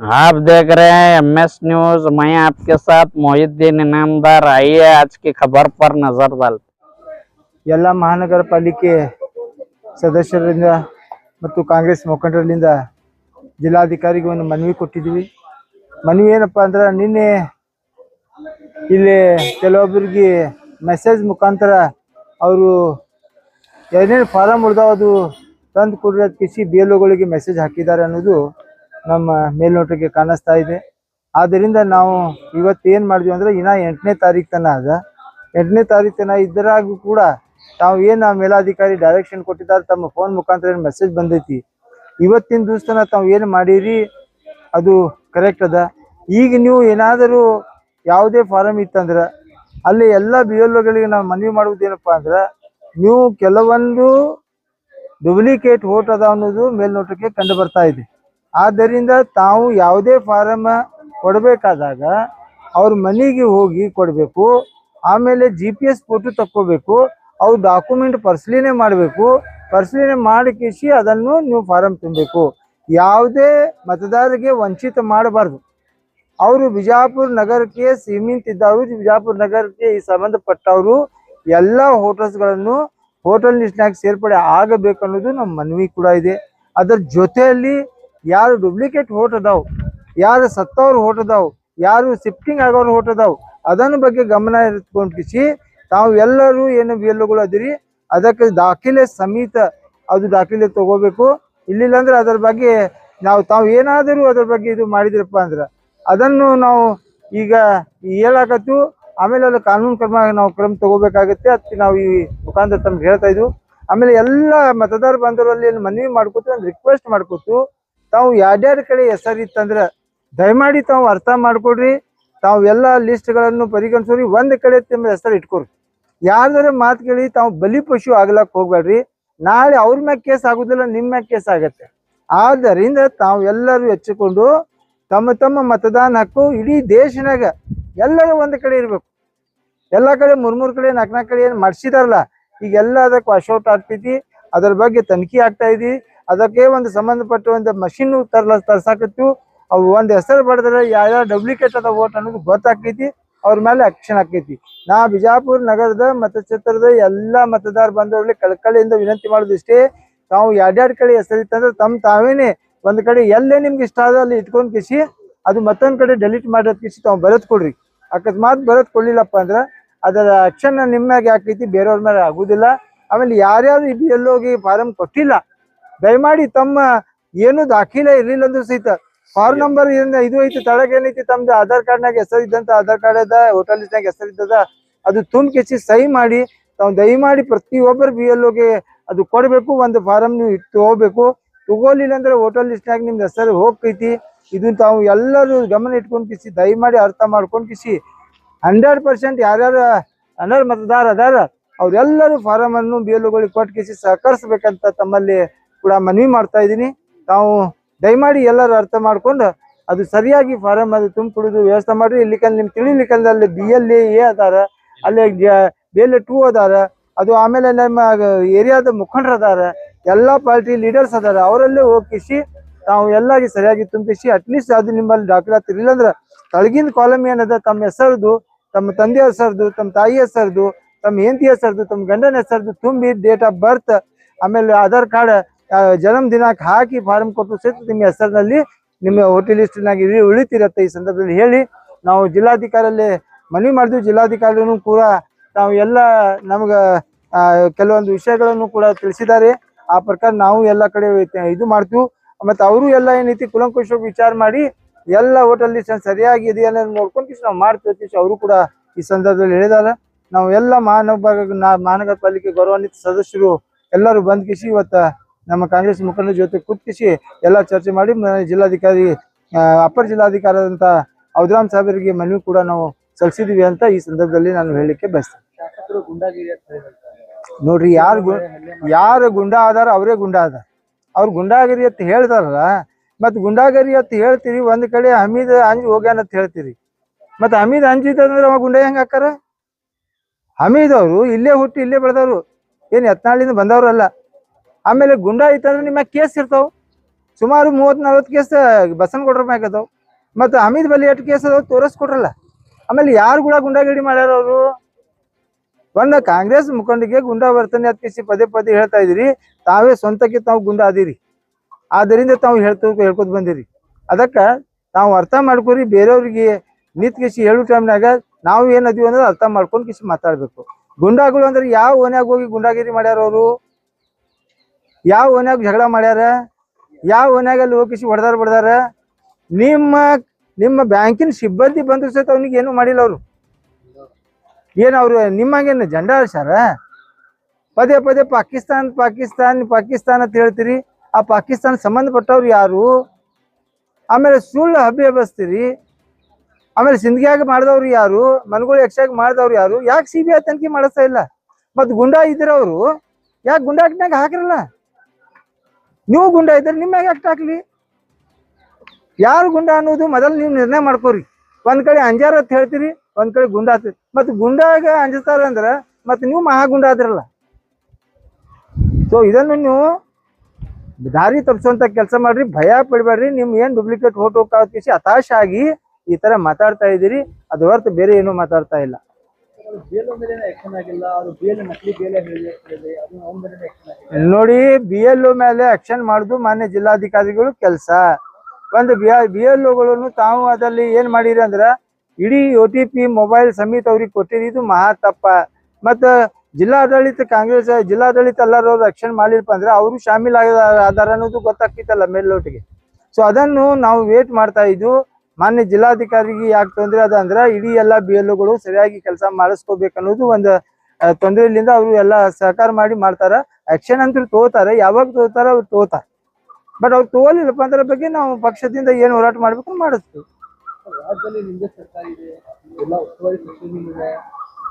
आप देख रहे हैं MS न्यूज। मैं आपके साथ मोहिद्दीन इनामदार। आइए आज की खबर पर नजर डालते। ಎಲ್ಲ ಮಹಾನಗರ ಪಾಲಿಕೆ ಸದಸ್ಯರಿಂದ ಮತ್ತು ಕಾಂಗ್ರೆಸ್ ಮುಖಂಡರಿಂದ ಜಿಲ್ಲಾಧಿಕಾರಿಗೆ ಒಂದು ಮನವಿ ಕೊಟ್ಟಿದ್ವಿ. ಮನವಿ ಏನಪ್ಪ ಅಂದ್ರೆ ನಿನ್ನೆ ಇಲ್ಲಿ ಕೆಲವೊಬ್ಬರಿಗೆ ಮೆಸೇಜ್ ಮುಖಾಂತರ ಅವರು ಏನೇನು ಫಾರಂ ಉಳಿದಾವ ಅದು ತಂದು ಕೊಡ್ರಿ ಅಂತ ಕಿಸಿ BLOಗಳಿಗೆ ಮೆಸೇಜ್ ಹಾಕಿದ್ದಾರೆ ಅನ್ನೋದು ನಮ್ಮ ಮೇಲ್ನೋಟಕ್ಕೆ ಕಾಣಿಸ್ತಾ ಇದೆ. ಆದ್ದರಿಂದ ನಾವು ಇವತ್ತು ಏನು ಮಾಡಿದ್ವಿ ಅಂದರೆ ಇನ್ನು 8ನೇ ತಾರೀಕು ತನಕ ಅದ. 8ನೇ ತಾರೀಕು ತನಕ ಇದರಾಗೂ ಕೂಡ ತಾವು ಏನು ಮೇಲಾಧಿಕಾರಿ ಡೈರೆಕ್ಷನ್ ಕೊಟ್ಟಿದ್ದಾರೆ, ತಮ್ಮ ಫೋನ್ ಮುಖಾಂತರ ಏನು ಮೆಸೇಜ್ ಬಂದೈತಿ, ಇವತ್ತಿನ ದಿವಸನ ತಾವು ಏನು ಮಾಡಿರಿ ಅದು ಕರೆಕ್ಟ್ ಅದ. ಈಗ ನೀವು ಏನಾದರೂ ಯಾವುದೇ ಫಾರಮ್ ಇತ್ತಂದ್ರೆ ಅಲ್ಲಿ ಎಲ್ಲ BLOಗಳಿಗೆ ನಾವು ಮನವಿ ಮಾಡುವುದೇನಪ್ಪ ಅಂದ್ರೆ, ನೀವು ಕೆಲವೊಂದು ಡೂಪ್ಲಿಕೇಟ್ ವೋಟ್ ಅದ ಅನ್ನೋದು ಮೇಲ್ನೋಟಕ್ಕೆ ಕಂಡು ಬರ್ತಾ ಇದೆ. ಆದ್ದರಿಂದ ತಾವು ಯಾವುದೇ ಫಾರಮ್ ಕೊಡಬೇಕಾದಾಗ ಅವ್ರ ಮನೆಗೆ ಹೋಗಿ ಕೊಡಬೇಕು. ಆಮೇಲೆ GPS ಫೋಟೋ ತಕ್ಕೋಬೇಕು. ಅವ್ರ ಡಾಕ್ಯುಮೆಂಟ್ ಪರಿಶೀಲನೆ ಮಾಡಬೇಕು. ಪರಿಶೀಲನೆ ಮಾಡಿಕಿಸಿ ಅದನ್ನು ನೀವು ಫಾರಂ ತುಂಬಬೇಕು. ಯಾವುದೇ ಮತದಾರರಿಗೆ ವಂಚಿತ ಮಾಡಬಾರ್ದು. ಅವರು ಬಿಜಾಪುರ ನಗರಕ್ಕೆ ಸೀಮಿತಿದ್ದವರು, ಬಿಜಾಪುರ ನಗರಕ್ಕೆ ಈ ಸಂಬಂಧಪಟ್ಟವರು ಎಲ್ಲ ಹೋಟೆಲ್ಸ್ಗಳನ್ನು ಹೋಟೆಲ್ ಲಿಸ್ಟ್ನಾಗ ಸೇರ್ಪಡೆ ಆಗಬೇಕು ಅನ್ನೋದು ನಮ್ಮ ಮನವಿ ಕೂಡ ಇದೆ. ಅದರ ಜೊತೆಯಲ್ಲಿ ಯಾರು ಡೂಪ್ಲಿಕೇಟ್ ವೋಟ್ ಅದಾವು, ಯಾರು ಸತ್ತವ್ರು ವೋಟ್ ಅದಾವು, ಯಾರು ಶಿಫ್ಟಿಂಗ್ ಆಗೋರು ವೋಟ್ ಅದಾವು, ಅದನ್ನ ಬಗ್ಗೆ ಗಮನ ಇಟ್ಕೊಂಡಿಸಿ ತಾವು ಎಲ್ಲರೂ ಏನು BLOಗಳು ಅದಿರಿ ಅದಕ್ಕೆ ದಾಖಲೆ ಸಮೇತ ಅದು ದಾಖಲೆ ತಗೋಬೇಕು. ಇಲ್ಲಿಲ್ಲ ಅಂದ್ರೆ ಅದರ ಬಗ್ಗೆ ತಾವು ಏನಾದರೂ ಅದರ ಬಗ್ಗೆ ಇದು ಮಾಡಿದ್ರಪ್ಪ ಅಂದ್ರೆ ಅದನ್ನು ನಾವು ಈಗ ಹೇಳಾಕತ್ತು. ಆಮೇಲೆ ಅದು ಕಾನೂನು ಕ್ರಮ ತಗೋಬೇಕಾಗತ್ತೆ. ಅದಕ್ಕೆ ನಾವು ಈ ಮುಖಾಂತರ ತಮ್ಗೆ ಹೇಳ್ತಾ ಇದ್ವು. ಆಮೇಲೆ ಎಲ್ಲ ಮತದಾರ ಬಂದವರಲ್ಲಿ ಮನವಿ ಮಾಡ್ಕೊತು, ಒಂದು ರಿಕ್ವೆಸ್ಟ್ ಮಾಡ್ಕೊತು, ತಾವು ಎರಡೆರಡು ಕಡೆ ಹೆಸರು ಇತ್ತಂದ್ರೆ ದಯಮಾಡಿ ತಾವು ಅರ್ಥ ಮಾಡ್ಕೊಡ್ರಿ. ತಾವು ಎಲ್ಲ ಲಿಸ್ಟ್ಗಳನ್ನು ಪರಿಗಣಿಸೋರಿ, ಒಂದು ಕಡೆ ತಮ್ಮ ಹೆಸರು ಇಟ್ಕೊರಿ. ಯಾರ್ದಾರ ಮಾತು ಕೇಳಿ ತಾವು ಬಲಿ ಪಶು ಆಗ್ಲಕ್ಕೆ ಹೋಗ್ಬೇಡ್ರಿ. ನಾಳೆ ಅವ್ರ ಮ್ಯಾಗ ಕೇಸ್ ಆಗುದಿಲ್ಲ, ನಿಮ್ಮ ಮ್ಯಾಗ ಕೇಸ್ ಆಗತ್ತೆ. ಆದ್ದರಿಂದ ತಾವು ಎಲ್ಲರೂ ಹೆಚ್ಚಿಕೊಂಡು ತಮ್ಮ ತಮ್ಮ ಮತದಾನ ಹಕ್ಕು ಇಡೀ ದೇಶನಾಗ ಎಲ್ಲರೂ ಒಂದು ಕಡೆ ಇರಬೇಕು. ಎಲ್ಲ ಕಡೆ ಮೂರ್ ಕಡೆ 4 ಕಡೆ ಏನು ಮಾಡಿಸಿದಾರಲ್ಲ, ಈಗೆಲ್ಲ ಅದಕ್ಕೆ ವಾಶೌಟ್ ಆಗ್ತೈತಿ. ಅದರ ಬಗ್ಗೆ ತನಿಖೆ ಆಗ್ತಾ ಇದಿ. ಅದಕ್ಕೆ ಒಂದು ಸಂಬಂಧಪಟ್ಟ ಒಂದು ಮಷಿನ್ ತರ್ಸಾಕತ್ತು. ಅವು ಒಂದು ಹೆಸರು ಬಡದ್ರೆ ಯಾವ ಡೂಪ್ಲಿಕೇಟ್ ಅದ ವೋಟ್ ಅನ್ನೋದು ಗೊತ್ತಾಕೈತಿ. ಅವ್ರ ಮೇಲೆ ಆಕ್ಷನ್ ಆಕೈತಿ. ನಾ ಬಿಜಾಪುರ ನಗರದ ಮತಕ್ಷೇತ್ರದ ಎಲ್ಲ ಮತದಾರ ಬಂದವ್ರಲ್ಲಿ ಕಳಕಳಿಯಿಂದ ವಿನಂತಿ ಮಾಡೋದಿಷ್ಟೇ, ತಾವು ಎರಡೆರಡು ಕಡೆ ಹೆಸರಿತ್ತಂದ್ರೆ ತಾವೇನೆ ಒಂದು ಕಡೆ ಎಲ್ಲೇ ನಿಮ್ಗೆ ಇಷ್ಟ ಆದ ಅಲ್ಲಿ ಇಟ್ಕೊಂಡ್ ಕಿಸಿ ಅದು ಮತ್ತೊಂದು ಕಡೆ ಡೆಲೀಟ್ ಮಾಡೋದ್ ಕಿಸಿ ತಾವು ಬರೆದು ಕೊಡ್ರಿ. ಅಕಸ್ಮಾತ್ ಬರೆದು ಕೊಡ್ಲಿಲ್ಲಪ್ಪ ಅಂದ್ರೆ ಅದರ ಆಕ್ಷನ್ ನಿಮ್ಮ್ಯಾಗೆ ಆಕೈತಿ, ಬೇರೆಯವ್ರ ಮೇಲೆ ಆಗುದಿಲ್ಲ. ಆಮೇಲೆ ಯಾರ್ಯಾರು BLOಗೆ ಫಾರಂ ಕೊಟ್ಟಿಲ್ಲ, ದಯಮಾಡಿ ತಮ್ಮ ಏನು ದಾಖಲೆ ಇರ್ಲಿಲ್ಲ ಅಂದ್ರೂ ಸಹಿತ ಫಾರ್ಮ್ ನಂಬರ್ ಇದು ಐತಿ, ತಳಗ ಏನೈತಿ ತಮ್ದು ಆಧಾರ್ ಕಾರ್ಡ್ನಾಗ ಹೆಸರು ಇದ್ದಂತ ಆಧಾರ್ ಕಾರ್ಡ್ ಅದ, ಹೋಟೆಲ್ ಲಿಸ್ಟ್ನಾಗ ಹೆಸರು ಇದ್ದದ, ಅದು ತುಂಬಿಸಿ ಸಹಿ ಮಾಡಿ ತಾವು ದಯಮಾಡಿ ಪ್ರತಿಯೊಬ್ಬರು BLOಗೆ ಅದು ಕೊಡಬೇಕು. ಒಂದು ಫಾರಂ ನೀವು ತಗೋಬೇಕು. ತಗೋಲಿಲ್ಲ ಅಂದ್ರೆ ಹೋಟೆಲ್ ಲಿಸ್ಟ್ನಾಗ ನಿಮ್ದು ಹೆಸರು ಹೋಗ್ತೈತಿ. ಇದನ್ನ ತಾವು ಎಲ್ಲರೂ ಗಮನ ಇಟ್ಕೊಂಡ್ ಕಿಸಿ ದಯಮಾಡಿ ಅರ್ಥ ಮಾಡ್ಕೊಂಡ್ ಕಿಸಿ 100% ಯಾರ್ಯಾರು ಅನರ್ಹ ಮತದಾರ ಅದಾರ ಅವ್ರೆಲ್ಲರೂ ಫಾರಂ ಅನ್ನು BLOಗಳಿಗೆ ಕೊಟ್ಟು ಕಿಸಿ ಸಹಕರಿಸ್ಬೇಕಂತ ತಮ್ಮಲ್ಲಿ ಕೂಡ ಮನವಿ ಮಾಡ್ತಾ ಇದ್ದೀನಿ. ತಾವು ದಯಮಾಡಿ ಎಲ್ಲರೂ ಅರ್ಥ ಮಾಡ್ಕೊಂಡು ಅದು ಸರಿಯಾಗಿ ಫಾರಂ ಅದು ತುಂಬಿಕೊಡೋದು ವ್ಯವಸ್ಥೆ ಮಾಡ್ರಿ. ಇಲ್ಲಿಕಂದ್ರೆ ನಿಮ್ಗೆ ತಿಳಿಲಿಕ್ಕಂದ್ರೆ ಅಲ್ಲಿ BLA ಅದಾರ, ಅಲ್ಲಿ BLA 2 ಅದಾರ, ಅದು ಆಮೇಲೆ ನಮ್ಮ ಏರಿಯಾದ ಮುಖಂಡರು ಅದಾರ, ಎಲ್ಲ ಪಾರ್ಟಿ ಲೀಡರ್ಸ್ ಅದಾರ. ಅವರಲ್ಲೇ ಹೋಗಿಸಿ ತಾವು ಎಲ್ಲರಿಗೆ ಸರಿಯಾಗಿ ತುಂಬಿಸಿ ಅಟ್ಲೀಸ್ಟ್ ಅದು ನಿಮ್ಮಲ್ಲಿ ದಾಖಲಾತಿ ಇರಲಿಲ್ಲ ಅಂದ್ರೆ ತಳಗಿನ ಕಾಲಮ್ ಏನದ ತಮ್ಮ ಹೆಸರದು, ತಮ್ಮ ತಂದೆ ಹೆಸರದು, ತಮ್ಮ ತಾಯಿ ಹೆಸರದು, ತಮ್ಮ ಹೆಂಡತಿ ಹೆಸರದು, ತಮ್ಮ ಗಂಡನ ಹೆಸರದು ತುಂಬಿ ಡೇಟ್ ಆಫ್ ಬರ್ತ್ ಆಮೇಲೆ ಆಧಾರ್ ಕಾರ್ಡ್ ಜನ್ಮ ದಿನಾಂಕ ಹಾಕಿ ಫಾರಂ ಕೊಟ್ಟು ಸಹಿತ ನಿಮ್ಮ ಹೆಸರಿನಲ್ಲಿ ನಿಮ್ಮ ಹೋಟೆಲ್ ಲಿಸ್ಟ್ನಾಗ ಉಳಿತಿರತ್ತೆ. ಈ ಸಂದರ್ಭದಲ್ಲಿ ಹೇಳಿ ನಾವು ಜಿಲ್ಲಾಧಿಕಾರಿಯಲ್ಲಿ ಮನವಿ ಮಾಡಿದ್ವಿ. ಜಿಲ್ಲಾಧಿಕಾರಿನೂ ಕೂಡ ನಾವು ಎಲ್ಲ ನಮ್ಗೆ ಕೆಲವೊಂದು ವಿಷಯಗಳನ್ನು ಕೂಡ ತಿಳಿಸಿದ್ದಾರೆ. ಆ ಪ್ರಕಾರ ನಾವು ಎಲ್ಲ ಕಡೆ ಇದು ಮಾಡ್ತೀವಿ. ಮತ್ತು ಅವರು ಎಲ್ಲ ಏನೈತಿ ಕುಲಂಕುಷವಾಗಿ ವಿಚಾರ ಮಾಡಿ ಎಲ್ಲ ಹೋಟೆಲ್ ಲಿಸ್ಟ್ ಸರಿಯಾಗಿ ಇದೆಯಲ್ಲ ನೋಡ್ಕೊಂಡು ನಾವು ಮಾಡ್ತೀವಿ. ಅವರು ಕೂಡ ಈ ಸಂದರ್ಭದಲ್ಲಿ ಹೇಳಿದಾರೆ. ನಾವು ಎಲ್ಲ ಮಹಾನಗರ ಪಾಲಿಕೆ ಗೌರವಾನ್ವಿತ ಸದಸ್ಯರು ಎಲ್ಲರೂ ಬಂದ್ ಕಿಸಿ ಇವತ್ತು ನಮ್ಮ ಕಾಂಗ್ರೆಸ್ ಮುಖಂಡರ ಜೊತೆ ಕೂತ್ಕಿಸಿ ಎಲ್ಲ ಚರ್ಚೆ ಮಾಡಿ ಜಿಲ್ಲಾಧಿಕಾರಿ ಅಪರ ಜಿಲ್ಲಾಧಿಕಾರಿಯಾದಂಥ ಔದ್ರಾಮ್ ಸಾಹೇಬರಿಗೆ ಮನವಿ ಕೂಡ ನಾವು ಸಲ್ಲಿಸಿದೀವಿ ಅಂತ ಈ ಸಂದರ್ಭದಲ್ಲಿ ನಾನು ಹೇಳಲಿಕ್ಕೆ ಬಯಸ್ತೇನೆ. ನೋಡ್ರಿ, ಯಾರು ಗುಂಡಾ ಆದಾರ ಅವರೇ ಗುಂಡಾ ಅದಾರ. ಅವ್ರು ಗುಂಡಾಗಿರಿ ಅಂತ ಹೇಳ್ತಾರಲ್ಲ, ಮತ್ತು ಗುಂಡಾಗಿರಿ ಅಂತ ಹೇಳ್ತೀರಿ, ಒಂದ್ ಕಡೆ ಹಮೀದ್ ಅಂಜಿ ಹೋಗ್ಯಾನ ಅಂತ ಹೇಳ್ತೀರಿ. ಮತ್ತೆ ಹಮೀದ್ ಅಂಜಿದಂದ್ರೆ ಅವ ಗುಂಡಾ ಹೆಂಗ್ ಹಾಕಾರ? ಹಮೀದ್ ಅವರು ಇಲ್ಲೇ ಹುಟ್ಟಿ ಇಲ್ಲೇ ಬೆಳೆದವ್ರು, ಏನು ಯತ್ನಾಳಿಂದ ಬಂದವ್ರಲ್ಲ. ಆಮೇಲೆ ಗುಂಡಾ ಇತ್ತಂದ್ರೆ ನಿಮ್ಮ ಕೇಸ್ ಇರ್ತಾವ. ಸುಮಾರು 30-40 ಕೇಸ್ ಬಸನಗೌಡ್ರ ಮ್ಯಾಗ ಅದಾವ. ಮತ್ತು ಹಮೀದ್ ಬಲಿ ಎಷ್ಟು ಕೇಸ್ ಅದಾವ ತೋರಿಸ್ಕೊಟ್ರಲ್ಲ. ಆಮೇಲೆ ಯಾರು ಕೂಡ ಗುಂಡಾಗಿರಿ ಮಾಡ್ಯಾರ ಅವರು? ಒಂದು ಕಾಂಗ್ರೆಸ್ ಮುಖಂಡರಿಗೆ ಗುಂಡಾ ವರ್ತನೆ ಹತ್ತಿಸಿ ಪದೇ ಪದೇ ಹೇಳ್ತಾ ಇದ್ದೀರಿ. ತಾವೇ ಸ್ವಂತಕ್ಕೆ ತಾವು ಗುಂಡಾ ಅದೀರಿ, ಆದ್ದರಿಂದ ತಾವು ಹೇಳ್ಕೊತ ಬಂದಿರಿ. ಅದಕ್ಕೆ ತಾವು ಅರ್ಥ ಮಾಡ್ಕೊರಿ. ಬೇರೆಯವ್ರಿಗೆ ನಿಂತ್ ಕಿಸಿ ಹೇಳೋ ಟೈಮ್ನಾಗ ನಾವು ಏನದೀವಿ ಅನ್ನೋದು ಅರ್ಥ ಮಾಡ್ಕೊಂಡು ಕಿಸಿ ಮಾತಾಡ್ಬೇಕು. ಗುಂಡಾಗಳು ಅಂದ್ರೆ ಯಾವ ಓನ್ಯಾಗ ಹೋಗಿ ಗುಂಡಾಗಿರಿ ಮಾಡ್ಯಾರ ಅವರು? ಯಾವ ಓನ್ಯಾಗ ಜಗಳ ಮಾಡ್ಯಾರ? ಯಾವ ಓನ್ಯಾಗ ಅಲ್ಲಿ ಹೋಗಿ ಕಿಸಿ ಹೊಡೆದಾರ? ನಿಮ್ಮ ಬ್ಯಾಂಕಿನ ಸಿಬ್ಬಂದಿ ಬಂದ್ರು ಸಹಿತ ಅವ್ನಿಗೆ ಏನು ಮಾಡಿಲ್ಲ ಅವರು. ಏನು ಅವರು ನಿಮ್ಮಂಗೇನು ಜೆಂಡಾ ಹಾರಿಸ್ಯಾರ? ಪದೇ ಪದೇ ಪಾಕಿಸ್ತಾನ ಅಂತ ಹೇಳ್ತೀರಿ. ಆ ಪಾಕಿಸ್ತಾನ ಸಂಬಂಧಪಟ್ಟವ್ರು ಯಾರು? ಆಮೇಲೆ ಸುಳ್ಳು ಹಬ್ಬಿಸ್ತೀರಿ. ಆಮೇಲೆ ಸಿಂದಗಿಯಾಗ ಮಾಡಿದವ್ರು ಯಾರು? ಮನಗೋಳಿ ಯಕ್ಷಾಗ ಮಾಡಿದವ್ರು ಯಾರು? ಯಾಕೆ CBI ತನಿಖೆ ಮಾಡಿಸ್ತಾ ಇಲ್ಲ? ಮತ್ತು ಗುಂಡಾ ಇದ್ರವರು ಯಾಕೆ ಗುಂಡಾ ಆಕ್ಟ್ನಾಗ ಹಾಕಿರಲ್ಲ? ನೀವು ಗುಂಡಾ ಇದ್ರೆ ನಿಮ್ಮ ಮ್ಯಾಗ ಆಕ್ಟ್ ಹಾಕ್ಲಿ. ಯಾರು ಗುಂಡಾ ಅನ್ನೋದು ಮೊದಲು ನೀವು ನಿರ್ಣಯ ಮಾಡ್ಕೋರಿ. ಒಂದ್ ಕಡೆ ಅಂಜಾರ ಅಂತ ಹೇಳ್ತೀರಿ, ಒಂದ್ ಕಡೆ ಗುಂಡಾ ಆಗ್ತೀರಿ. ಮತ್ತು ಗುಂಡಾಗ ಅಂಜತಾರ ಅಂದ್ರೆ ಮತ್ತೆ ನೀವು ಮಹಾ ಗುಂಡಾ ಆದ್ರಲ್ಲ. ಸೊ ಇದನ್ನು ನೀವು ದಾರಿ ತಪ್ಪಿಸುವಂತ ಕೆಲಸ ಮಾಡ್ರಿ. ಭಯ ಪಡಬೇಡ್ರಿ. ನಿಮ್ ಏನ್ ಡೂಪ್ಲಿಕೇಟ್ ಓಟ್ ಹೋಗ್ತೀಸಿ ಹತಾಶ ಆಗಿ ಈ ತರ ಮಾತಾಡ್ತಾ ಇದ್ದೀರಿ. ಅದು ಹೊರತು ಬೇರೆ ಏನು ಮಾತಾಡ್ತಾ ಇಲ್ಲ. ನೋಡಿ, BLO ಮೇಲೆ ಆಕ್ಷನ್ ಮಾಡುದು ಮಾನ್ಯ ಜಿಲ್ಲಾಧಿಕಾರಿಗಳು ಕೆಲಸ. ಒಂದು BLOಗಳನ್ನು ತಾವು ಅದಲ್ಲಿ ಏನ್ ಮಾಡಿರಿ ಅಂದ್ರ ಇಡೀ OTP ಮೊಬೈಲ್ ಸಮೇತ ಅವ್ರಿಗೆ ಕೊಟ್ಟಿರಿ. ಇದು ಮಹಾ ತಪ್ಪ. ಮತ್ತ ಜಿಲ್ಲಾಡಳಿತ ಕಾಂಗ್ರೆಸ್ ಜಿಲ್ಲಾಡಳಿತ ಎಲ್ಲರೂ ಆಕ್ಷನ್ ಮಾಡಿರಪ್ಪ ಅಂದ್ರೆ ಅವರು ಶಾಮೀಲ್ ಆದಾರ ಅನ್ನೋದು ಗೊತ್ತಾಗ್ತಿತ್ತಲ್ಲ ಮೇಲ್ನೋಟಿಗೆ. ಸೊ ಅದನ್ನು ನಾವು ವೇಟ್ ಮಾಡ್ತಾ ಇದ್ದು ಮಾನ್ಯ ಜಿಲ್ಲಾಧಿಕಾರಿಗೆ ಯಾಕೆ ತೊಂದರೆ ಅದ ಅಂದ್ರೆ ಇಡೀ ಎಲ್ಲ BLOಗಳು ಸರಿಯಾಗಿ ಕೆಲಸ ಮಾಡಿಸ್ಕೋಬೇಕನ್ನೋದು ಒಂದು ತೊಂದರೆಯಿಂದ ಅವರು ಎಲ್ಲ ಸಹಕಾರ ಮಾಡ್ತಾರ. ಆಕ್ಷನ್ ಅಂತೂ ತಗೋತಾರೆ. ಯಾವಾಗ ತಗೋತಾರ ಅವ್ರು ತಗೋತಾರ. ಬಟ್ ಅವ್ರು ತಗೋಲಿಲ್ಲಪ್ಪ ಅದ್ರ ಬಗ್ಗೆ ನಾವು ಪಕ್ಷದಿಂದ ಏನು ಹೋರಾಟ ಮಾಡ್ಬೇಕು ಮಾಡಿಸ್ತೀವಿ. ರಾಜ್ಯದಲ್ಲಿ ನಿಮ್ದೇ ಸರ್ಕಾರ ಇದೆ, ಎಲ್ಲ ಉಸ್ತುವಾರಿ ಸಚಿವರಿದೆ,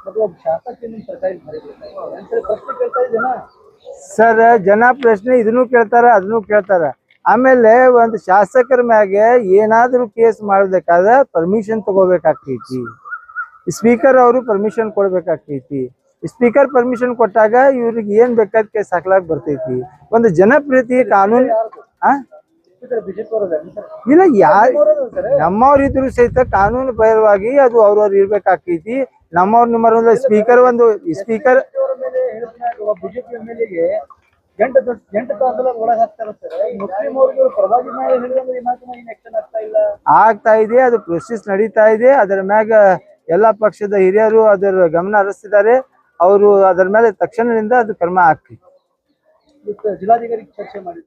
ಮತ್ತು ಒಬ್ಬ ಶಾಸಕ ನಿಮ್ಮ ಸರ್ಕಾರ ಪ್ರಶ್ನೆ ಕೇಳ್ತಾ ಇದ್ದೇನಾ ಸರ್? ಜನ ಪ್ರಶ್ನೆ ಇದನ್ನು ಕೇಳ್ತಾರ, ಅದನ್ನು ಕೇಳ್ತಾರ. ಆಮೇಲೆ ಒಂದು ಶಾಸಕರ ಮ್ಯಾಗೆ ಏನಾದ್ರೂ ಕೇಸ್ ಮಾಡಬೇಕಾದ್ರೆ ಪರ್ಮಿಷನ್ ತಗೋಬೇಕಾಗ್ತೈತಿ. ಸ್ಪೀಕರ್ ಅವರು ಪರ್ಮಿಷನ್ ಕೊಡ್ಬೇಕಾಗ್ತೈತಿ. ಸ್ಪೀಕರ್ ಪರ್ಮಿಷನ್ ಕೊಟ್ಟಾಗ ಇವ್ರಿಗೆ ಏನ್ ಬೇಕಾದ ಕೇಸ್ ಹಾಕ್ಲಾಕ್ ಬರ್ತೈತಿ. ಒಂದು ಜನಪ್ರಿಯತೆ ಕಾನೂನು ಇಲ್ಲ, ನಮ್ಮವ್ರ ಇದ್ರು ಸಹಿತ ಕಾನೂನು ಪರವಾಗಿ ಅದು ಅವ್ರವ್ರು ಇರ್ಬೇಕಾಗ್ತೈತಿ. ನಿಮ್ಮವ್ರ ಸ್ಪೀಕರ್ ಸ್ಪೀಕರ್ ಬಿಜೆಪಿ MLAಗೆ 8 ತಾಸೆಲ್ಲ ಒಳಗೆ ಹಾಕ್ತಾರೆ ಸರ್. ಮುಸ್ಲಿಂ ಅವ್ರಿಗೆ ಪ್ರಭಾವಿ ಆಗ್ತಾ ಇದೆ. ಅದು ಪ್ರೊಸೆಸ್ ನಡೀತಾ ಇದೆ. ಅದರ ಮ್ಯಾಗ ಎಲ್ಲಾ ಪಕ್ಷದ ಹಿರಿಯರು ಅದರ ಗಮನ ಹರಿಸ್ತಿದ್ದಾರೆ. ಅವರು ಅದರ ಮೇಲೆ ತಕ್ಷಣದಿಂದ ಅದು ಕ್ರಮ ಆಗ್ತೈತಿ. ಜಿಲ್ಲಾಧಿಕಾರಿ ಚರ್ಚೆ ಮಾಡಿ